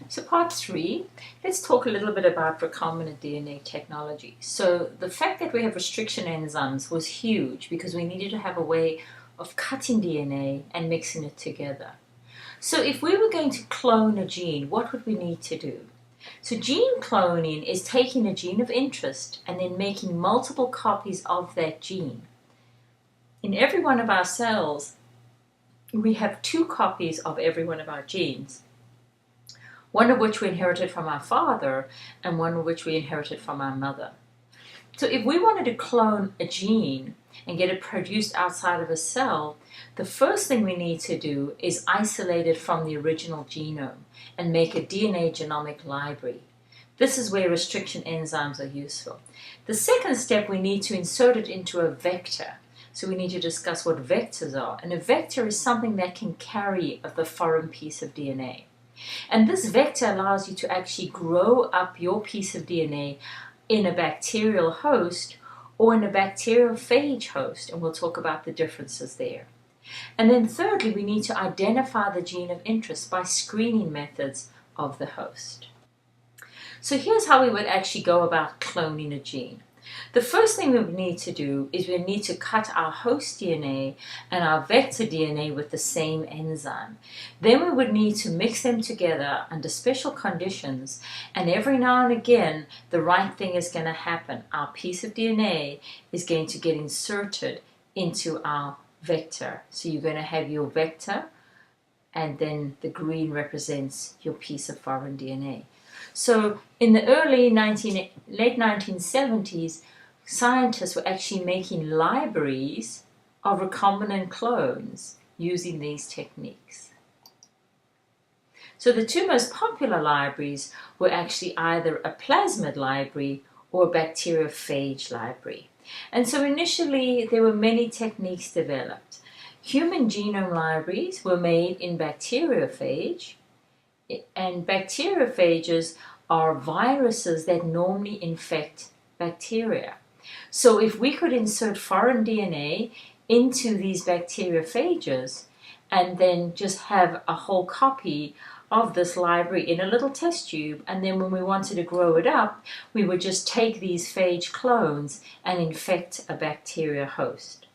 So part 3, let's talk a little bit about recombinant DNA technology. So the fact that we have restriction enzymes was huge because we needed to have a way of cutting DNA and mixing it together. So if we were going to clone a gene, what would we need to do? So gene cloning is taking a gene of interest and then making multiple copies of that gene. In every one of our cells, we have 2 copies of every one of our genes. One of which we inherited from our father and one of which we inherited from our mother. So if we wanted to clone a gene and get it produced outside of a cell, the first thing we need to do is isolate it from the original genome and make a DNA genomic library. This is where restriction enzymes are useful. The second step, we need to insert it into a vector. So we need to discuss what vectors are. And a vector is something that can carry the foreign piece of DNA. And this vector allows you to actually grow up your piece of DNA in a bacterial host or in a bacteriophage host, and we'll talk about the differences there. And then thirdly, we need to identify the gene of interest by screening methods of the host. So here's how we would actually go about cloning a gene. The first thing we would need to do is we need to cut our host DNA and our vector DNA with the same enzyme. Then we would need to mix them together under special conditions, and every now and again the right thing is going to happen. Our piece of DNA is going to get inserted into our vector. So you're going to have your vector, and then the green represents your piece of foreign DNA. So in the late 1970s, scientists were actually making libraries of recombinant clones using these techniques. So the 2 most popular libraries were actually either a plasmid library or a bacteriophage library. And so initially there were many techniques developed. Human genome libraries were made in bacteriophage, and bacteriophages are viruses that normally infect bacteria. So if we could insert foreign DNA into these bacteriophages and then just have a whole copy of this library in a little test tube, and then when we wanted to grow it up, we would just take these phage clones and infect a bacteria host.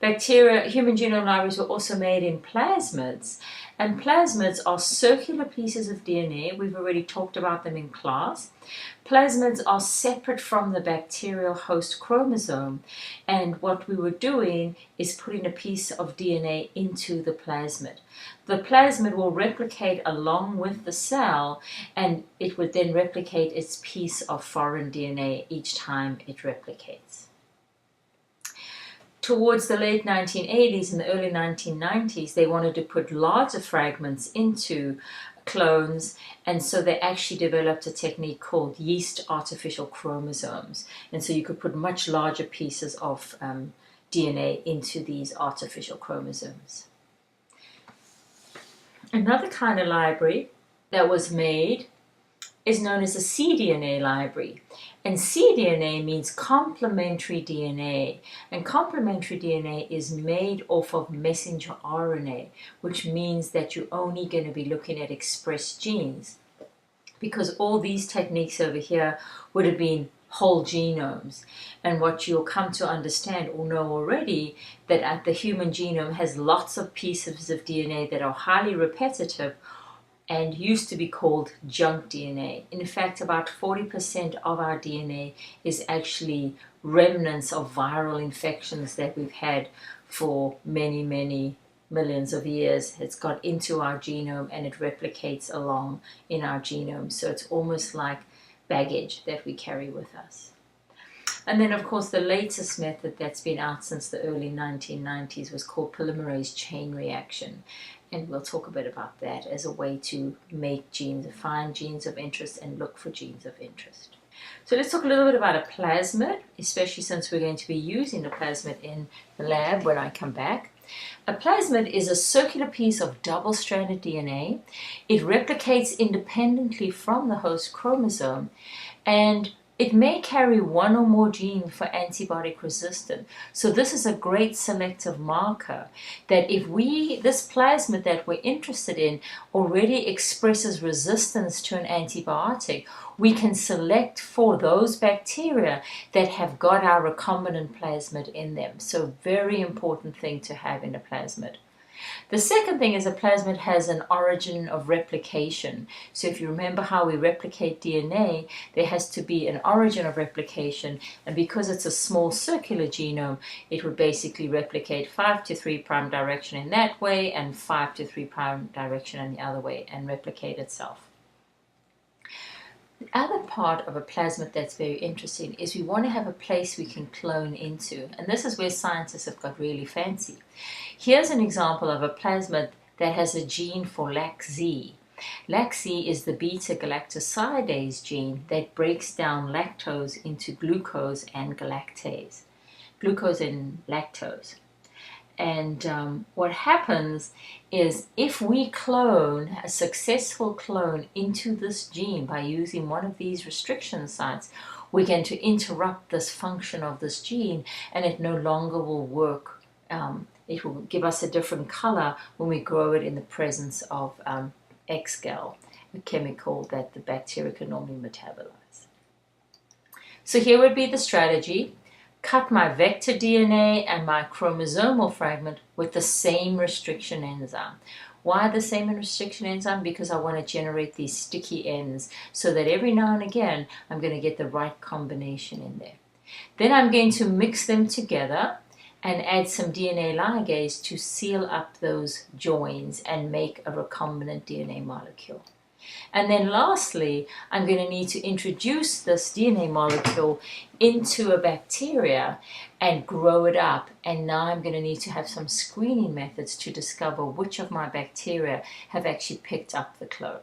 Human genome libraries were also made in plasmids, and plasmids are circular pieces of DNA. We've already talked about them in class. Plasmids are separate from the bacterial host chromosome, and what we were doing is putting a piece of DNA into the plasmid. The plasmid will replicate along with the cell, and it would then replicate its piece of foreign DNA each time it replicates. Towards the late 1980s and the early 1990s, they wanted to put larger fragments into clones, and so they actually developed a technique called yeast artificial chromosomes. And so you could put much larger pieces of DNA into these artificial chromosomes. Another kind of library that was made is known as a cDNA library. And cDNA means complementary DNA. And complementary DNA is made off of messenger RNA, which means that you're only going to be looking at expressed genes. Because all these techniques over here would have been whole genomes. And what you'll come to understand or know already, that the human genome has lots of pieces of DNA that are highly repetitive and used to be called junk DNA. In fact, about 40% of our DNA is actually remnants of viral infections that we've had for many, many millions of years. It's got into our genome and it replicates along in our genome. So it's almost like baggage that we carry with us. And then, of course, the latest method that's been out since the early 1990s was called polymerase chain reaction. And we'll talk a bit about that as a way to make genes, find genes of interest and look for genes of interest. So let's talk a little bit about a plasmid, especially since we're going to be using a plasmid in the lab when I come back. A plasmid is a circular piece of double-stranded DNA. It replicates independently from the host chromosome, and It may carry one or more genes for antibiotic resistance. So this is a great selective marker that if this plasmid that we're interested in already expresses resistance to an antibiotic, we can select for those bacteria that have got our recombinant plasmid in them. So very important thing to have in a plasmid. The second thing is a plasmid has an origin of replication. So if you remember how we replicate DNA, there has to be an origin of replication, and because it's a small circular genome, it would basically replicate 5 to 3' direction in that way and 5 to 3' direction in the other way and replicate itself. The other part of a plasmid that's very interesting is we want to have a place we can clone into, and this is where scientists have got really fancy. Here's an example of a plasmid that has a gene for LAC-Z. LAC-Z is the beta-galactosidase gene that breaks down lactose into glucose and galactase, glucose and lactose. And what happens is if we clone a successful clone into this gene by using one of these restriction sites, we're going to interrupt this function of this gene and it no longer will work. It will give us a different color when we grow it in the presence of X-gal, a chemical that the bacteria can normally metabolize. So here would be the strategy. Cut my vector DNA and my chromosomal fragment with the same restriction enzyme. Why the same restriction enzyme? Because I want to generate these sticky ends so that every now and again I'm going to get the right combination in there. Then I'm going to mix them together and add some DNA ligase to seal up those joins and make a recombinant DNA molecule. And then lastly, I'm going to need to introduce this DNA molecule into a bacteria and grow it up. And now I'm going to need to have some screening methods to discover which of my bacteria have actually picked up the clone.